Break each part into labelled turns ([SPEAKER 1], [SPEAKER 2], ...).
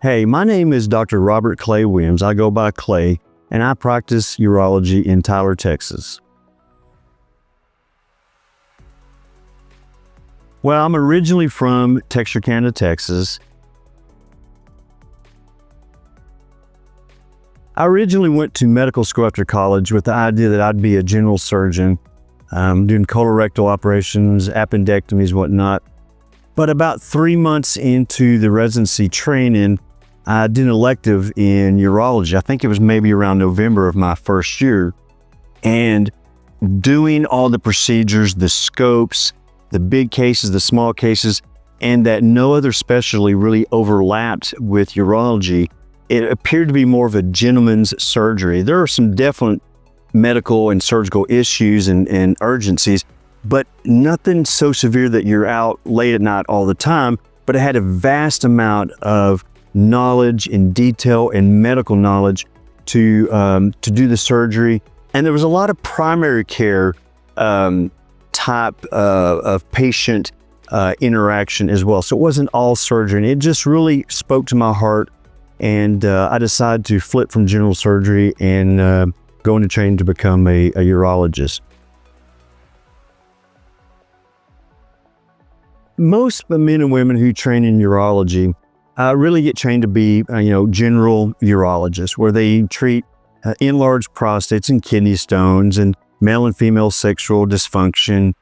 [SPEAKER 1] Hey, my name is Dr. Robert Clay Williams. I go by Clay, and I practice urology in Tyler, Texas. Well, I'm originally from Texarkana, Texas. I originally went to medical school after college with the idea that I'd be a general surgeon, doing colorectal operations, appendectomies, whatnot. But about 3 months into the residency training, I did an elective in urology. I think it was maybe around November of my first year. And doing all the procedures, the scopes, the big cases, the small cases, and that no other specialty really overlapped with urology, it appeared to be more of a gentleman's surgery. There are some definite medical and surgical issues and urgencies, but nothing so severe that you're out late at night all the time. But it had a vast amount of knowledge and detail and medical knowledge to do the surgery. And there was a lot of primary care type of patient interaction as well. So it wasn't all surgery. And it just really spoke to my heart. And I decided to flip from general surgery and go into training to become a urologist. Most men and women who train in urology really get trained to be, general urologists, where they treat enlarged prostates and kidney stones and male and female sexual dysfunction,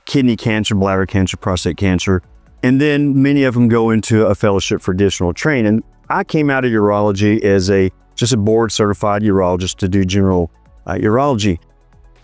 [SPEAKER 1] kidney cancer, bladder cancer, prostate cancer. And then many of them go into a fellowship for additional training. I came out of urology as just a board certified urologist to do general urology.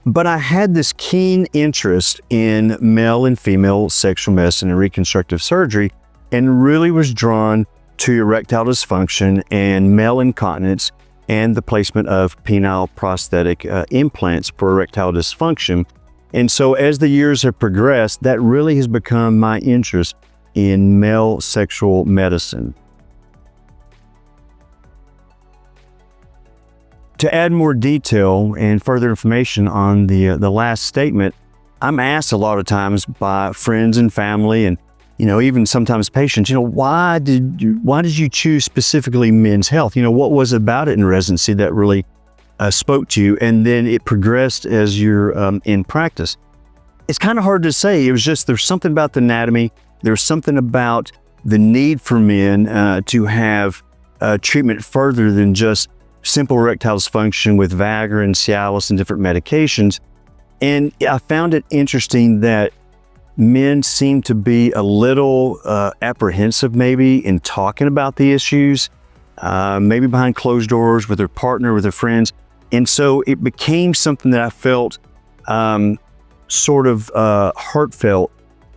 [SPEAKER 1] But I had this keen interest in male and female sexual medicine and reconstructive surgery, and really was drawn to erectile dysfunction and male incontinence and the placement of penile prosthetic implants for erectile dysfunction. And so as the years have progressed, that really has become my interest in male sexual medicine. To add more detail and further information on the last statement, I'm asked a lot of times by friends and family, and even sometimes patients, why did you choose specifically men's health? What was it about it in residency that really spoke to you? And then it progressed as you're in practice. It's kind of hard to say. It was just, there's something about the anatomy. There's something about the need for men to have treatment further than just simple erectile dysfunction with Viagra and Cialis and different medications. And I found it interesting that men seem to be a little apprehensive maybe in talking about the issues, maybe behind closed doors with their partner, with their friends. And so it became something that I felt sort of heartfelt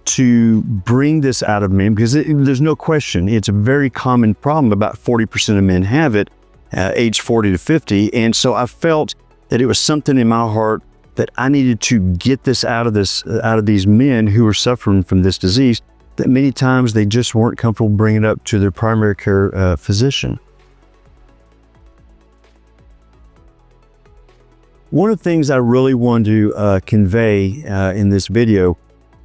[SPEAKER 1] to bring this out of men, because there's no question, it's a very common problem. About 40% of men have it, age 40 to 50. And so I felt that it was something in my heart that I needed to get this out of these men who are suffering from this disease, that many times they just weren't comfortable bringing it up to their primary care physician. One of the things I really want to convey in this video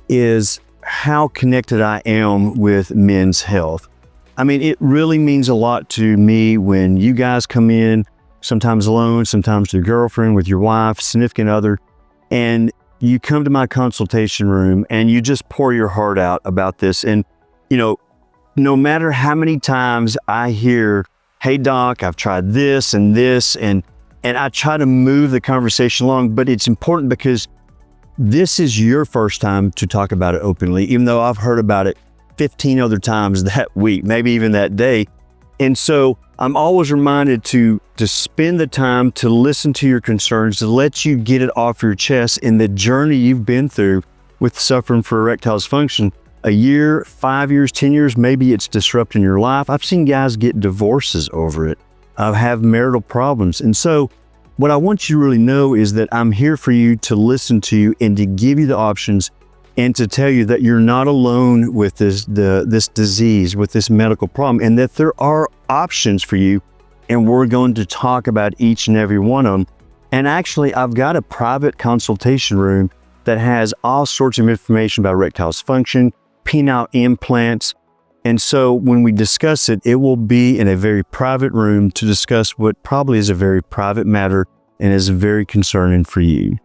[SPEAKER 1] is how connected I am with men's health. I mean, it really means a lot to me when you guys come in, sometimes alone, sometimes with your girlfriend, with your wife, significant other, and you come to my consultation room and you just pour your heart out about this. And, no matter how many times I hear, "Hey doc, I've tried this and this," and I try to move the conversation along, but it's important because this is your first time to talk about it openly, even though I've heard about it 15 other times that week, maybe even that day. And so I'm always reminded to spend the time to listen to your concerns, to let you get it off your chest in the journey you've been through with suffering for erectile dysfunction. A year, 5 years, 10 years, maybe it's disrupting your life. I've seen guys get divorces over it, have marital problems. And so what I want you to really know is that I'm here for you, to listen to you and to give you the options, and to tell you that you're not alone with this disease, with this medical problem, and that there are options for you, and we're going to talk about each and every one of them. And actually, I've got a private consultation room that has all sorts of information about erectile dysfunction, penile implants, And so when we discuss it, it will be in a very private room to discuss what probably is a very private matter and is very concerning for you.